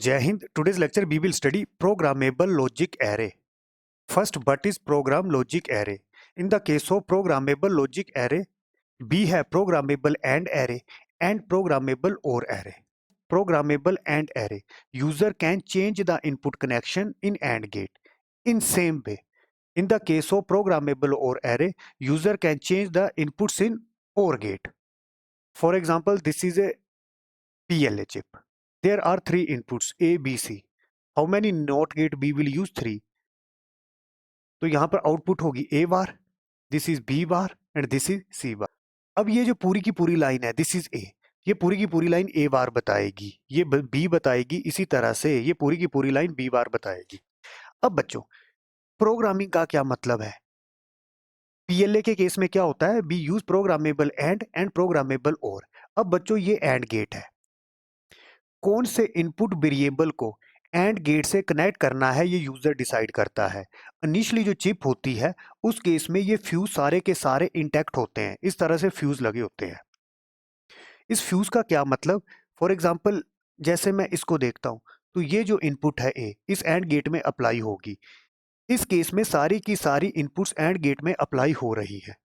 Jai Hind. Today's lecture we will study programmable logic array. First, what is program logic array? In the case of programmable logic array, we have programmable AND array and programmable OR array. Programmable AND array. User can change the input connection in AND gate. In same way, in the case of programmable OR array, user can change the inputs in OR gate. For example, this is a PLA chip. There are three inputs A, B, C. How many NOT gate we will use? 3. तो यहाँ पर output होगी A bar, this is B bar and this is C बार. अब ये जो पूरी की पूरी लाइन है, दिस इज A, ये पूरी की पूरी लाइन A बार बताएगी, ये B बताएगी, इसी तरह से ये पूरी की पूरी लाइन B बार बताएगी. अब बच्चों, प्रोग्रामिंग का क्या मतलब है? PLA के केस में क्या होता है? We use programmable and programmable or. अब बच्चों, ये एंड गेट है. कौन से इनपुट वेरिएबल को एंड गेट से कनेक्ट करना है, ये यूजर डिसाइड करता है. इनिशियली जो चिप होती है, उस केस में ये फ्यूज सारे के सारे इंटैक्ट होते हैं, इस तरह से फ्यूज लगे होते हैं. इस फ्यूज का क्या मतलब? फॉर एग्जाम्पल, जैसे मैं इसको देखता हूं, तो ये जो इनपुट है ए, इस एंड गेट में अप्लाई होगी. इस केस में सारी की सारी इनपुट्स एंड गेट में अप्लाई हो रही है.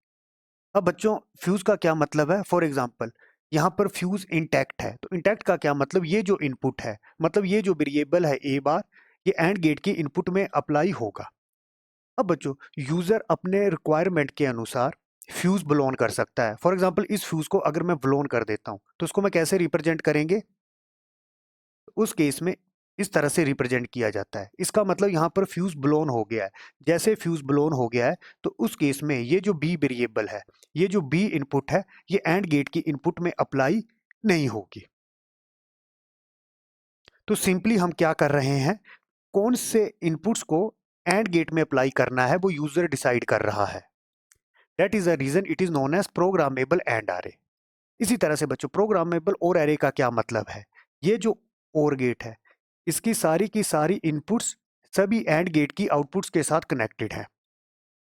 अब बच्चों, फ्यूज का क्या मतलब है? फॉर एग्जाम्पल, यहाँ पर फ्यूज इंटैक्ट है, तो इंटैक्ट का क्या मतलब? ये जो इनपुट है, मतलब ये जो वेरिएबल है ए बार, ये एंड गेट के इनपुट में अप्लाई होगा. अब बच्चों, यूजर अपने रिक्वायरमेंट के अनुसार फ्यूज ब्लोन कर सकता है. फॉर एग्जाम्पल, इस फ्यूज को अगर मैं ब्लोन कर देता हूं, तो उसको मैं कैसे रिप्रेजेंट करेंगे? उस केस में इस तरह से रिप्रेजेंट किया जाता है. इसका मतलब यहाँ पर फ्यूज ब्लोन हो गया है. जैसे फ्यूज ब्लोन हो गया है, तो उस केस में ये जो बी वेरिएबल है, ये जो बी इनपुट है, ये एंड गेट की इनपुट में अप्लाई नहीं होगी. तो सिंपली हम क्या कर रहे हैं, कौन से इनपुट्स को एंड गेट में अप्लाई करना है, वो यूजर डिसाइड कर रहा है. That is the reason it is known as programmable and array. इसी तरह से बच्चों, प्रोग्रामेबल और array का क्या मतलब है? ये जो और गेट है, इसकी सारी की सारी इनपुट्स सभी एंड गेट की आउटपुट्स के साथ कनेक्टेड है.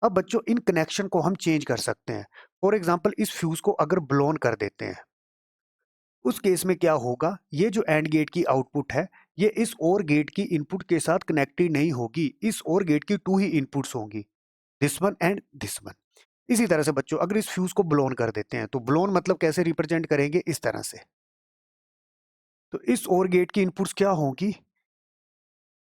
अब बच्चों, इन कनेक्शन को हम चेंज कर सकते हैं. फॉर एग्जांपल, इस फ्यूज को अगर ब्लोन कर देते हैं, उस केस में क्या होगा? ये जो एंड गेट की आउटपुट है, ये इस और गेट की इनपुट के साथ कनेक्टेड नहीं होगी. इस और गेट की 2 ही इनपुट्स होंगी, this one and this one. इसी तरह से बच्चों, अगर इस फ्यूज को ब्लोन कर देते हैं, तो ब्लोन मतलब कैसे रिप्रेजेंट करेंगे? इस तरह से. तो इस और गेट की इनपुट्स क्या होंगी?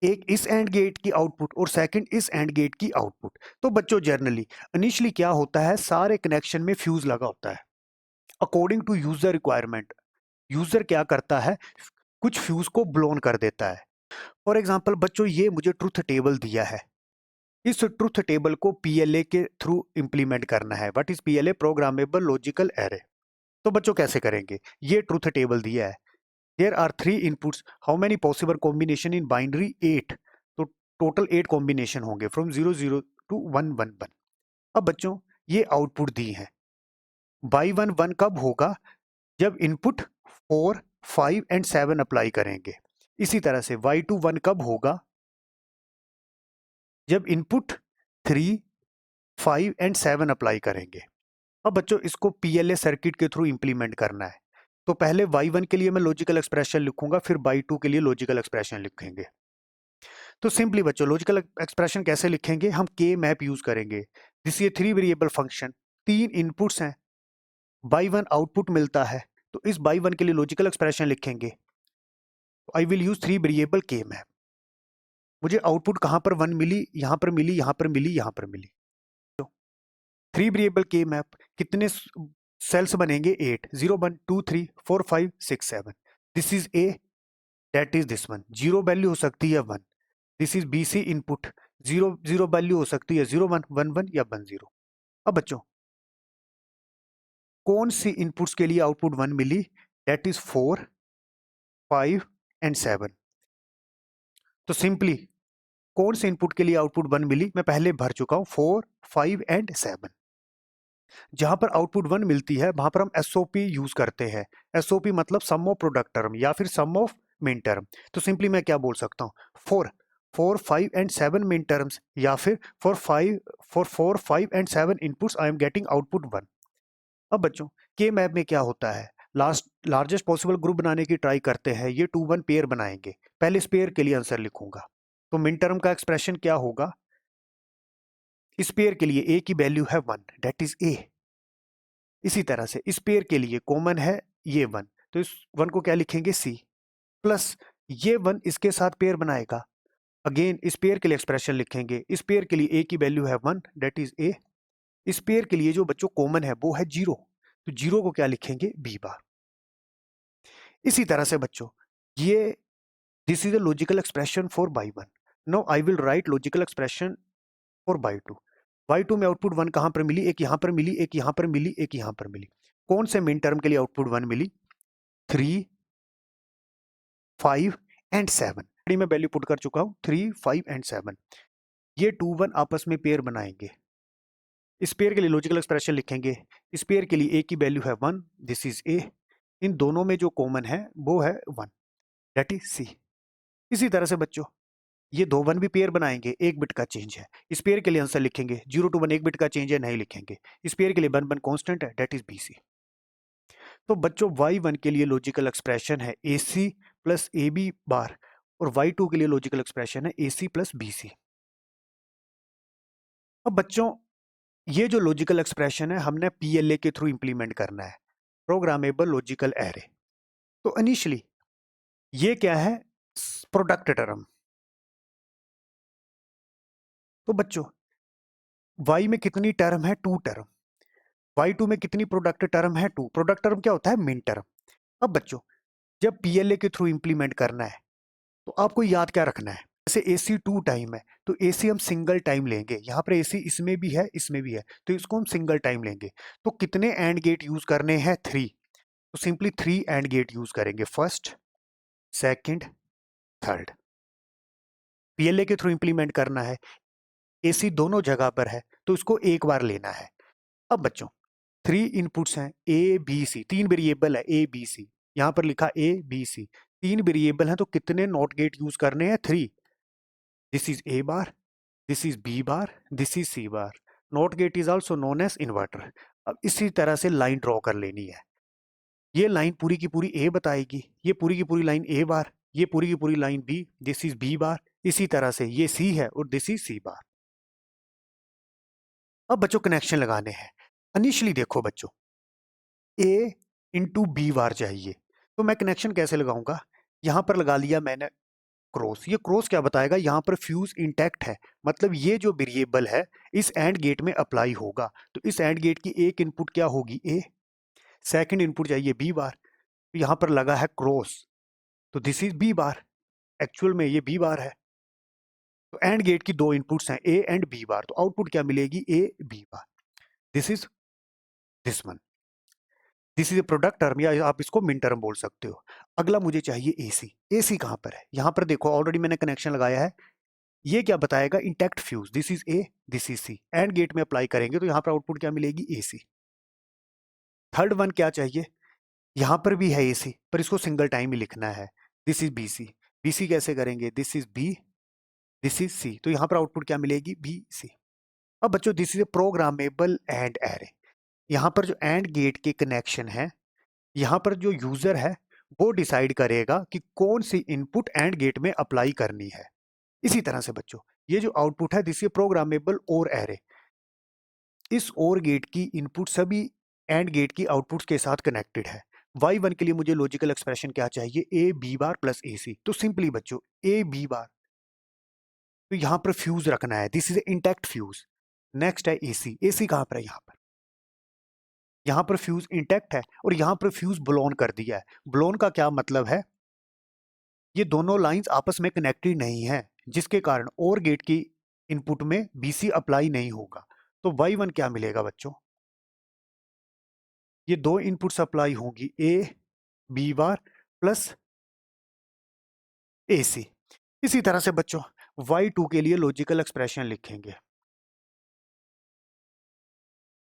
एक इस एंड गेट की आउटपुट और सेकंड इस एंड गेट की आउटपुट. तो बच्चों, जनरली इनिशियली क्या होता है, सारे कनेक्शन में फ्यूज लगा होता है. According to user requirement, user क्या करता है, कुछ फ्यूज को ब्लोन कर देता है. फॉर एग्जाम्पल बच्चों, ये मुझे ट्रुथ टेबल दिया है. इस ट्रुथ टेबल को पीएलए के थ्रू इंप्लीमेंट करना है. What is PLA? Programmable logical array. तो बच्चों, कैसे करेंगे? ये ट्रुथ टेबल दिया है. There are 3 inputs. How many possible combination in binary? 8. तो टोटल 8 कॉम्बिनेशन होंगे फ्रॉम 00 टू 111. अब बच्चों, ये आउटपुट दी है. Y11 कब होगा? जब इनपुट 4, 5 एंड 7 अप्लाई करेंगे. इसी तरह से Y21 कब होगा? जब इनपुट 3, 5 एंड 7 अप्लाई करेंगे. अब बच्चों, इसको पीएलए सर्किट के थ्रू इंप्लीमेंट करना है. तो पहले Y1 के लिए मैं लॉजिकल एक्सप्रेशन लिखूंगा, फिर Y2 के लिए लॉजिकल एक्सप्रेशन लिखेंगे. तो सिंपली बच्चों, लॉजिकल एक्सप्रेशन कैसे लिखेंगे? हम के मैप यूज करेंगे. दिस ये 3 वेरिएबल फंक्शन, 3 इनपुट्स हैं, Y1 आउटपुट मिलता है, तो इस Y1 के लिए लॉजिकल एक्सप्रेशन लिखेंगे. आई विल यूज 3 वेरिएबल के मैप. मुझे आउटपुट कहां पर 1 मिली, यहां पर मिली, यहां पर मिली, यहां पर मिली. तो 3 वेरिएबल के मैप, कितने सेल्स बनेंगे? 8. 0 1 2 3 4 5 6 7. This is A, that is this one. 0 value हो सकती है 1. This is BC input. 0 0 value हो सकती है 0 1 1 1 या 1 0. अब बच्चों, कौन सी इनपुट्स के लिए आउटपुट 1 मिली? That is 4, 5 and 7. तो सिंपली, कौन से इनपुट के लिए आउटपुट 1 मिली? मैं पहले भर चुका हूं, 4, 5 एंड 7. जहां पर आउटपुट 1 मिलती है, वहां पर हम SOP यूज करते हैं. SOP मतलब सम ऑफ प्रोडक्ट टर्म या फिर सम ऑफ मेन टर्म. तो सिंपली मैं क्या बोल सकता हूं, 4, 5 एंड 7 मेन टर्म्स, या फिर for 4, 5 and 7 inputs I am getting output 1. अब बच्चों, के मैप में क्या होता है, लार्जेस्ट पॉसिबल ग्रुप बनाने की ट्राई करते हैं, ये 2 1 पेयर बनाएंगे। पहले इस पेयर के लिए आंसर लिखूंगा, तो मिन टर्म का एक्सप्रेशन क्या होगा, इस पेयर के लिए a की वैल्यू है 1, दैट इज a। इसी तरह से इस पेयर के लिए कॉमन है ये 1, तो इस 1 को क्या लिखेंगे c, प्लस ये 1 इसके साथ पेयर बनाएगा, अगेन इस पेयर के लिए एक्सप्रेशन लिखेंगे, इस पेयर के लिए a की वैल्यू है 1, दैट इज a। इस पेयर के लिए जो बच्चों कॉमन है वो है 0, तो 0 को क्या लिखेंगे b बार। इसी तरह से बच्चों ये this is a logical expression for y1। Now I will write logical expression for y2। y2 में आउटपुट 1 कहां पर मिली, एक यहां पर मिली, एक यहां पर मिली, एक यहां पर मिली। कौन से मिन टर्म के लिए आउटपुट 1 मिली, 3 5 एंड 7। मैं वैल्यू पुट कर चुका हूं 3 5 एंड 7। ये 2 1 आपस में पेयर बनाएंगे, इस पेयर के लिए लॉजिकल एक्सप्रेशन लिखेंगे, इस पेयर के लिए a की वैल्यू है 1, दिस इज a। इन दोनों में जो कॉमन है वो है 1, दैट इज c। इसी तरह से बच्चों ये 2 1 भी पेयर बनाएंगे, एक बिट का चेंज है, इस पेयर के लिए आंसर लिखेंगे, 0 to 1 एक बिट का चेंज है, नहीं लिखेंगे। इस पेयर के लिए 1 1 कांस्टेंट है, दैट इज bc। तो बच्चों y1 के लिए लॉजिकल एक्सप्रेशन है ac प्लस ab बार, और y2 के लिए लॉजिकल एक्सप्रेशन है ac प्लस bc। अब बच्चों ये जो लॉजिकल एक्सप्रेशन है हमने PLA के थ्रू इंप्लीमेंट करना है, प्रोग्रामेबल लॉजिकल एरे। तो इनिशियली ये क्या है, प्रोडक्ट टर्म। तो बच्चों y में कितनी टर्म है, 2 टर्म। y2 में कितनी प्रोडक्ट टर्म है, 2। प्रोडक्ट टर्म क्या होता है, मिन टर्म। अब बच्चों जब PLA के थ्रू इंप्लीमेंट करना है तो आपको याद क्या रखना है, जैसे AC 2 टाइम है तो AC हम सिंगल टाइम लेंगे, यहाँ पर AC इसमें भी है इसमें भी है, तो इसको हम सिंगल टाइम लेंगे। तो कितने एंड गेट यूज करने हैं, 3, तो सिंपली 3 एंड गेट यूज करेंगे, फर्स्ट सेकंड थर्ड। PLA के थ्रू इंप्लीमेंट करना है, AC दोनों जगह पर है तो इसको एक बार लेना है। अब बच्चों 3 इनपुट्स हैं A B C, 3 वेरिएबल है A B C, यहाँ पर लिखा A B C, 3 वेरिएबल हैं तो कितने नॉट गेट यूज करने हैं, 3। This is A bar, this is B bar, this is C bar. Not gate is also known as inverter. अब इसी तरह से लाइन ड्रॉ कर लेनी है, ये लाइन पूरी की पूरी A बताएगी, ये पूरी की पूरी लाइन A बार, ये पूरी की पूरी line B, this is B बार। इसी तरह से ये C है और दिस इज C बार। अब बच्चों कनेक्शन लगाने हैं। इनिशियली देखो बच्चों A इंटू बी बार चाहिए, तो मैं कनेक्शन कैसे लगाऊंगा, यहां पर लगा लिया मैंने क्रॉस। ये क्रॉस क्या बताएगा, यहाँ पर फ्यूज इंटैक्ट है, मतलब ये जो वेरिएबल है इस एंड गेट में अप्लाई होगा। तो इस एंड गेट की एक इनपुट क्या होगी, A, सेकंड इनपुट चाहिए B बार, तो यहाँ पर लगा है क्रॉस, तो this is B bar, actual में ये B बार है। तो एंड गेट की 2 इनपुट्स हैं A एंड B बार, तो आउटपुट क्या मिलेगी, A B bar. This is this one, this is A product term, या आप इसको मिन टर्म बोल सकते हो। अगला मुझे चाहिए AC। AC कहां पर है, यहां पर देखो ऑलरेडी मैंने कनेक्शन लगाया है, ये क्या बताएगा, intact fuse, this is A, this is C। And gate में अप्लाई करेंगे तो यहां पर आउटपुट क्या मिलेगी, AC। थर्ड वन क्या चाहिए, यहां पर भी है AC पर इसको सिंगल टाइम ही लिखना है, दिस इज BC। BC कैसे करेंगे, this is B, this is C, तो यहां पर आउटपुट क्या मिलेगी, BC। अब बच्चों this is A programmable and array, यहां पर जो एंड गेट के कनेक्शन है, यहाँ पर जो यूजर है वो डिसाइड करेगा कि कौन सी इनपुट एंड गेट में अप्लाई करनी है। इसी तरह से बच्चों ये जो आउटपुट है दिस इज प्रोग्रामेबल और एरे, इस और गेट की इनपुट सभी एंड गेट की आउटपुट्स के साथ कनेक्टेड है। y1 के लिए मुझे लॉजिकल एक्सप्रेशन क्या चाहिए, A B bar plus AC। तो सिंपली बच्चों A B बार, तो यहाँ पर फ्यूज रखना है, this is intact fuse. Next है AC, AC कहाँ पर है, यहाँ पर फ्यूज इंटैक्ट है और यहाँ पर फ्यूज ब्लोन कर दिया है। ब्लोन का क्या मतलब है, ये दोनों लाइंस आपस में कनेक्टेड नहीं है, जिसके कारण और गेट की इनपुट में BC अप्लाई नहीं होगा। तो y1 क्या मिलेगा बच्चों, ये 2 इनपुट्स अप्लाई होंगी A B bar plus AC। इसी तरह से बच्चों y2 के लिए लॉजिकल एक्सप्रेशन लिखेंगे,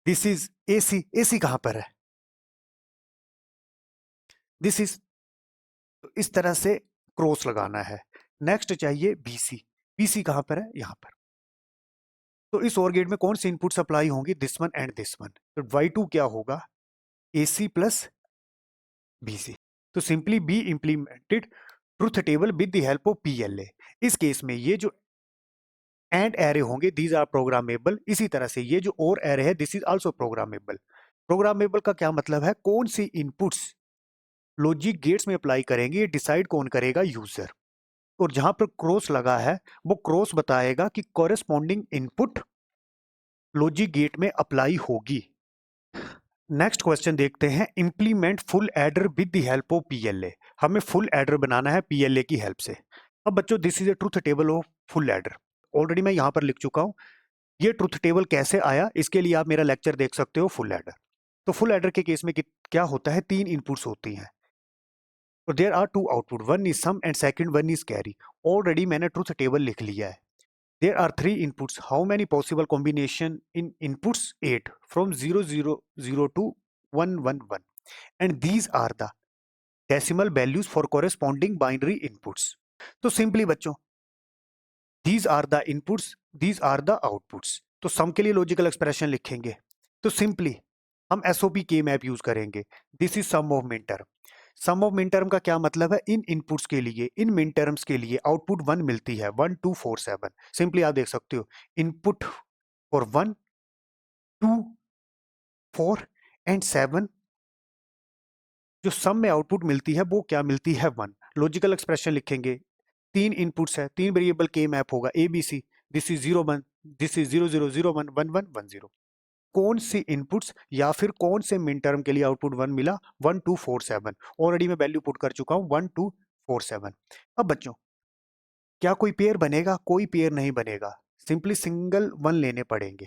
दिस इज AC। AC कहां पर है, दिस इज, इस तरह से क्रॉस लगाना है। नेक्स्ट चाहिए BC, BC कहां पर है, यहां पर। तो इस और गेट में कौन सी इनपुट सप्लाई होंगी, this one and this one. तो y2 क्या होगा, AC प्लस बी सी। तो simply B implemented truth table with the help of PLA। इस केस में ये जो एंड एरे होंगे दीज आर प्रोग्रामेबल। इसी तरह से ये जो और एरे है this is also programmable. Programmable का क्या मतलब है, कौन सी इनपुट्स लॉजिक गेट्स में अप्लाई करेंगे ये डिसाइड कौन करेगा, यूजर। और जहां पर क्रॉस लगा है वो क्रॉस बताएगा कि कॉरेस्पॉन्डिंग इनपुट लॉजिक गेट में अप्लाई होगी। नेक्स्ट क्वेश्चन देखते हैं, implement full adder with the help of PLA। हमें फुल एडर बनाना है PLA की हेल्प से। अब बच्चों this is a truth table of full adder. Already मैं यहां पर लिख चुका हूं। ये ट्रुथ टेबल कैसे आया इसके लिए आप मेरा लेक्चर देख सकते हो फुल एडर। तो फुल एडर के केस में क्या होता है, 3 इनपुट्स होती हैं और there are 2 output, one is sum and second one is carry. Already मैंने ट्रुथ टेबल लिख लिया है। There are 3 inputs. How many possible combination in inputs? 8 from 000 to 111. And these are the decimal values for corresponding binary inputs. तो simply बच्चों these are the inputs, these are the outputs. तो sum के लिए logical expression लिखेंगे। तो simply हम SOP K map use करेंगे। This is sum of minterm. Sum of minterm का क्या मतलब है, इन इनपुट्स के लिए, इन मिन टर्म्स के लिए आउटपुट 1 मिलती है, 1 2 4 7। सिंपली आप देख सकते हो इनपुट फॉर 1 2 4 एंड 7 जो सम में आउटपुट मिलती है वो क्या मिलती है, 1। लॉजिकल एक्सप्रेशन लिखेंगे, 3 इनपुट्स है, 3 वेरिएबल के मैप होगा ABC। This is 0 1, this is 0 0 0 1 1 1 1 0। कौन सी इनपुट्स या फिर कौन से मिन टर्म के लिए आउटपुट 1 मिला, 1 2 4 7। ऑलरेडी मैं वैल्यू पुट कर चुका हूं 1 2 4 7। अब बच्चों क्या कोई पेयर बनेगा, कोई पेयर नहीं बनेगा, सिंपली सिंगल वन लेने पड़ेंगे।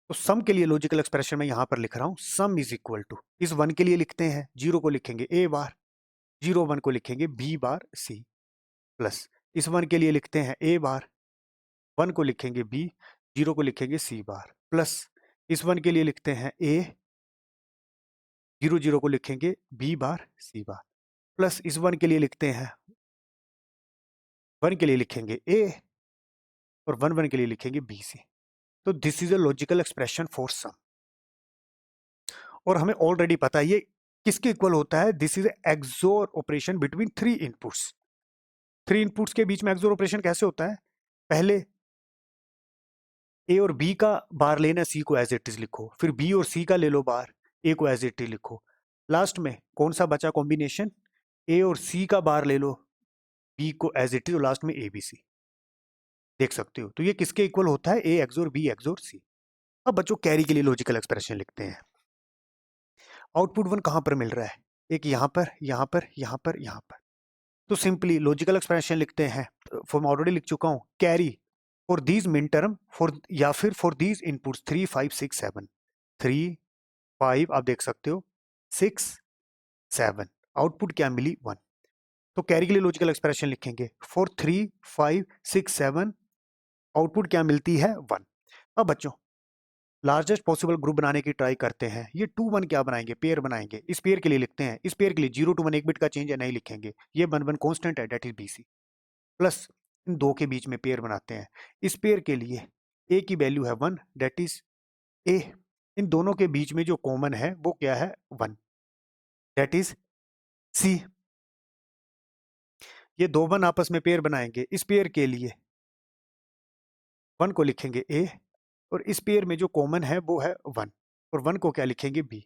तो सम के लिए लॉजिकल एक्सप्रेशन मैं यहां पर लिख रहा हूं, सम इज इक्वल टू, इस वन के लिए लिखते हैं, 0 को लिखेंगे A बार, 0 1 को लिखेंगे B बार C, प्लस इस वन के लिए लिखते हैं A बार, 1 को लिखेंगे B, 0 को लिखेंगे C बार, प्लस इस वन के लिए लिखते हैं A, 0 0 को लिखेंगे B बार C बार, प्लस इस वन के लिए लिखते हैं, 1 के लिए लिखेंगे A और 1 1 के लिए लिखेंगे BC। तो this is a logical expression for sum. और हमें ऑलरेडी पता है ये किसके इक्वल होता है, this is XOR operation between 3 inputs. 3 inputs के बीच में एक्सोर ऑपरेशन कैसे होता है, पहले A और B का बार लेना, C को एज इट इज लिखो, फिर B और C का ले लो बार, A को एज इट इज लिखो, लास्ट में कौन सा बचा कॉम्बिनेशन, A और C का बार ले लो, B को एज इट इज और लास्ट में ABC। देख सकते हो तो ये किसके इक्वल होता है, A एक्सोर B एक्सोर C। अब बच्चों कैरी के लिए लॉजिकल एक्सप्रेशन लिखते हैं। आउटपुट 1 कहां पर मिल रहा है, एक यहां पर, यहां पर, यहां पर, यहां पर। तो सिंपली लॉजिकल एक्सप्रेशन लिखते हैं, फॉर मैं ऑलरेडी लिख चुका हूं, carry for these min term for या फिर फॉर दीज इनपुट्स 3 5 6 7, 3 5 आप देख सकते हो 6 7, आउटपुट क्या मिली 1। तो कैरी के लिए लॉजिकल एक्सप्रेशन लिखेंगे, फॉर 3 5 6 7 आउटपुट क्या मिलती है 1। अब बच्चों लार्जेस्ट पॉसिबल ग्रुप बनाने की ट्राई करते हैं, ये 2 1 क्या बनाएंगे, पेयर बनाएंगे। इस पेयर के लिए लिखते हैं, इस पेयर के लिए 0 to 1 एक बिट का चेंज है, नहीं लिखेंगे, ये 1 1 कांस्टेंट है, दैट इज BC। प्लस इन दो के बीच में पेयर बनाते हैं, इस पेयर के लिए A की वैल्यू है 1, दैट इज A। इन दोनों के बीच में जो कॉमन है वो क्या है 1, दैट इज C। ये दो 1 आपस में पेयर बनाएंगे, इस पेयर के लिए 1 को लिखेंगे A और इस पेयर में जो कॉमन है वो है 1 और 1 को क्या लिखेंगे B।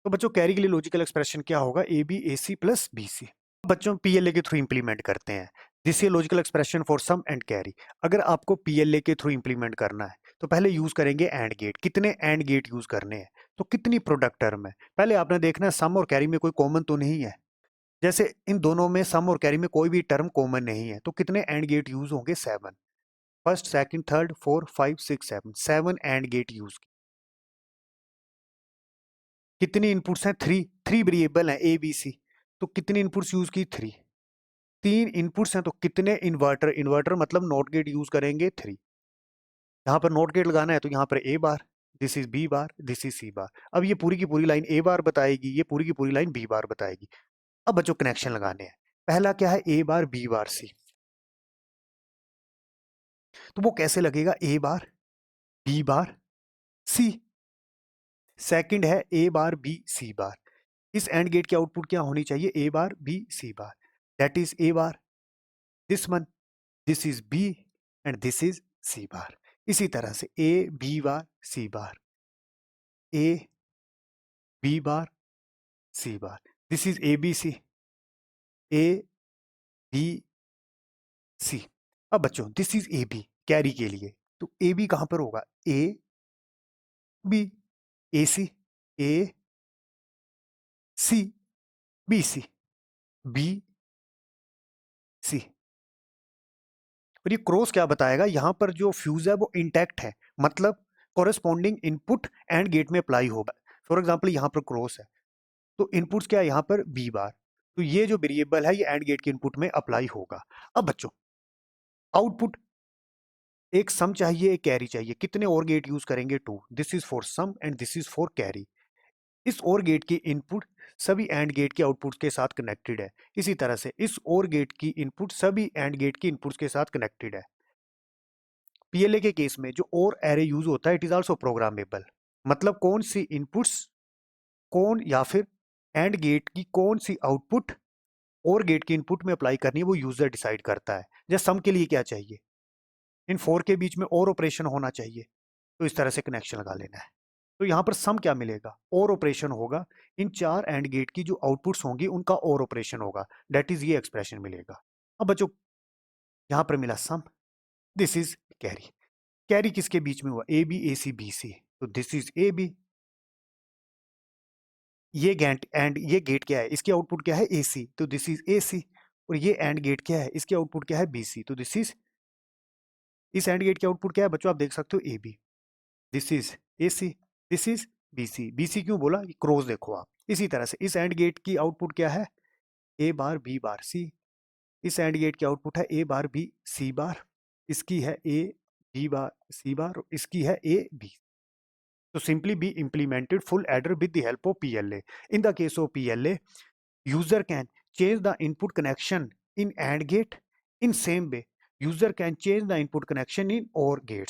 तो बच्चों कैरी के लिए लॉजिकल एक्सप्रेशन क्या होगा, AB AC प्लस BC। बच्चों PLA के थ्रू इंप्लीमेंट करते हैं, this is logical expression for sum and carry. अगर आपको PLA के थ्रू इंप्लीमेंट करना है तो पहले यूज करेंगे एंड गेट। कितने एंड गेट यूज करने हैं, तो कितनी प्रोडक्ट टर्म है, पहले आपने देखना है सम और कैरी में कोई कॉमन तो नहीं है। जैसे इन दोनों में सम और कैरी में कोई भी टर्म कॉमन नहीं है, तो कितने एंड गेट यूज होंगे 7, first second third 4 5 6 7, 7 and gate use. कितनी इनपुट्स हैं 3, 3 वेरिएबल हैं ABC, तो कितनी इनपुट्स यूज की 3, 3 इनपुट्स हैं तो कितने इन्वर्टर, इन्वर्टर मतलब नॉट गेट यूज करेंगे 3। यहाँ पर नॉट गेट लगाना है तो यहाँ पर A bar, this is B bar, this is C बार। अब ये पूरी की पूरी लाइन A बार बताएगी, ये पूरी की पूरी लाइन B बार बताएगी। अब बच्चों कनेक्शन लगाने हैं, पहला क्या है A bar B bar C, तो वो कैसे लगेगा A bar B bar C। Second है ए बार बी सी बार। इस एंड गेट की आउटपुट क्या होनी चाहिए? A bar B C bar, that is A bar this one, this is B and this is C bar. इसी तरह से A B bar C bar, A B bar C bar, this is A B C, A B C. अब बच्चों this is A B carry के लिए, तो A B कहां पर होगा? A B, A C, A C, B C, B C. और ये क्रॉस क्या बताएगा? यहां पर जो फ्यूज है वो इंटैक्ट है, मतलब कोरेस्पॉन्डिंग इनपुट एंड गेट में अप्लाई होगा। फॉर एग्जाम्पल यहां पर क्रॉस है, तो इनपुट्स क्या है यहाँ पर? बी बार, तो ये जो वेरिएबल है ये एंड गेट के इनपुट में अप्लाई होगा। अब बच्चों आउटपुट एक सम चाहिए, एक कैरी चाहिए। कितने और गेट यूज करेंगे? 2। This is for sum and this is for carry. इस और गेट की इनपुट सभी एंड गेट के आउटपुट के साथ कनेक्टेड है। इसी तरह से इस और गेट की इनपुट सभी एंड गेट की इनपुट्स के साथ कनेक्टेड है। पीएलए के केस में जो और एरे यूज होता है इट इज आल्सो प्रोग्रामेबल, मतलब कौन सी इनपुट्स कौन या फिर एंड गेट की कौन सी आउटपुट और गेट की इनपुट में अप्लाई करनी है वो यूजर डिसाइड करता है। जैसे सम के लिए क्या चाहिए? इन 4 के बीच में और ऑपरेशन होना चाहिए, तो इस तरह से कनेक्शन लगा लेना है। तो यहाँ पर सम क्या मिलेगा? और ऑपरेशन होगा। इन 4 एंड गेट की जो आउटपुट्स होंगी उनका और ऑपरेशन होगा, दैट इज ये एक्सप्रेशन मिलेगा। अब बच्चों यहाँ पर मिला सम, दिस इज कैरी। कैरी किसके बीच में हुआ? ए B A C B C, तो दिस इज ए बी। ये गेट एंड ये गेट क्या है? इसकी आउटपुट क्या है? ए सी, तो दिस इज ए सी। और ये एंड गेट क्या है? इसकी आउटपुट क्या है? बी सी, तो दिस इज, इस एंड गेट की आउटपुट क्या है बच्चों? आप देख सकते हो A B, this is A C, this is B C. B C क्यों बोला? क्रॉस देखो आप। इसी तरह से इस एंड गेट की आउटपुट क्या है? ए बार बी बार सी। इस एंड गेट की आउटपुट है ए बार बी सी बार, इसकी है ए बी बार सी बार, इसकी है ए बी। तो simply be implemented full adder with the help of PLA. In the case of PLA, user can change the input connection in AND gate. In same way, user can change the input connection in OR gates.